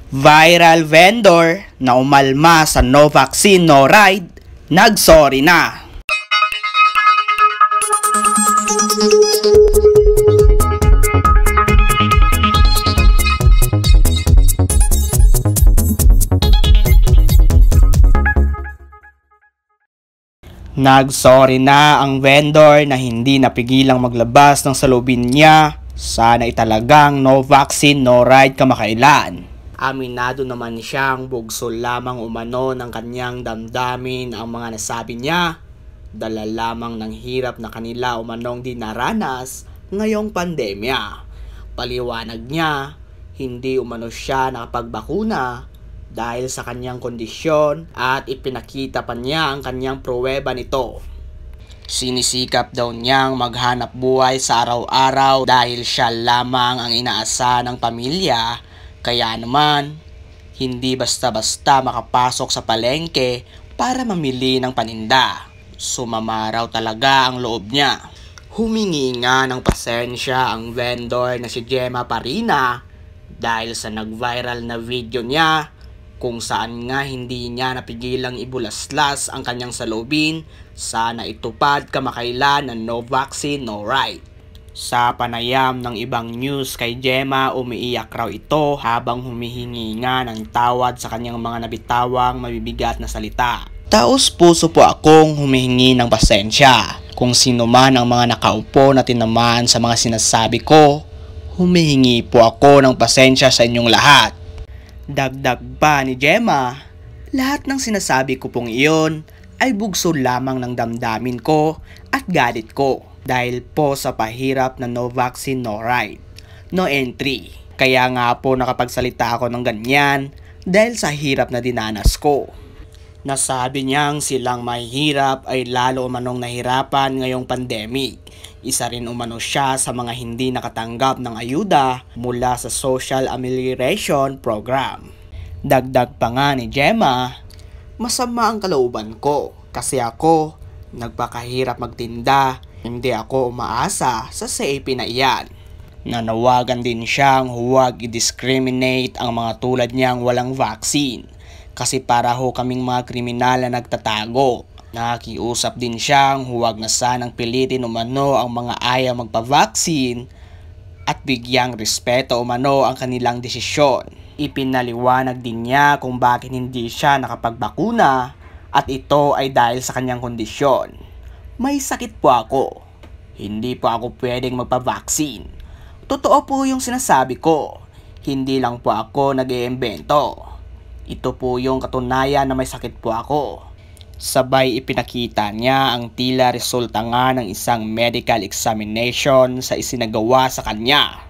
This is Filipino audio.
Viral vendor na umalma sa no vaccine no ride, nagsorry na. Nagsorry na ang vendor na hindi napigilang maglabas ng saloobin niya. Sana italagang no vaccine no ride kamakailan. Aminado naman siyang bugsol lamang umano ng kanyang damdamin ang mga nasabi niya. Dala lamang ng hirap na kanila umanong dinaranas ngayong pandemya. Paliwanag niya, hindi umano siya nakapagbakuna dahil sa kanyang kondisyon at ipinakita pa niya ang kanyang pruweba nito. Sinisikap daw niyang maghanap buhay sa araw-araw dahil siya lamang ang inaasa ng pamilya. Kaya naman, hindi basta-basta makapasok sa palengke para mamili ng paninda. Sumama raw talaga ang loob niya. Humingi nga ng pasensya ang vendor na si Gemma Parina dahil sa nag-viral na video niya kung saan nga hindi niya napigilang ibulaslas ang kanyang saloobin. Sana itupad kamakailan ng no vaccine no ride. Sa panayam ng ibang news kay Gemma, umiiyak raw ito habang humihingi nga ng tawad sa kanyang mga nabitawang mabibigat na salita. Taos puso po akong humihingi ng pasensya. Kung sino man ang mga nakaupo na tinamaan sa mga sinasabi ko, humihingi po ako ng pasensya sa inyong lahat. Dagdag pa ni Gemma, lahat ng sinasabi ko pong iyon ay bugsol lamang ng damdamin ko at galit ko dahil po sa pahirap na no vaccine no ride, no entry. Kaya nga po nakapagsalita ako ng ganyan dahil sa hirap na dinanas ko. Nasabi niyang silang mahirap ay lalo umanong nahirapan ngayong pandemic. Isa rin umano siya sa mga hindi nakatanggap ng ayuda mula sa Social Amelioration Program. Dagdag pa nga ni Gemma, masama ang kalooban ko kasi ako nagpakahirap magtinda, hindi ako umaasa sa SAP na iyan. Nanawagan din siyang huwag i-discriminate ang mga tulad niyang walang vaccine kasi para ho kaming mga kriminal na nagtatago. Nakiusap din siyang huwag na sanang pilitin umano ang mga ayaw magpa-vaccine at bigyang respeto umano ang kanilang desisyon. Ipinaliwanag din niya kung bakit hindi siya nakapagbakuna at ito ay dahil sa kanyang kondisyon. May sakit po ako. Hindi po ako pwedeng magpa-vaccine. Totoo po yung sinasabi ko. Hindi lang po ako nag-iimbento. Ito po yung katunayan na may sakit po ako. Sabay ipinakita niya ang tila resulta nga ng isang medical examination sa isinagawa sa kanya.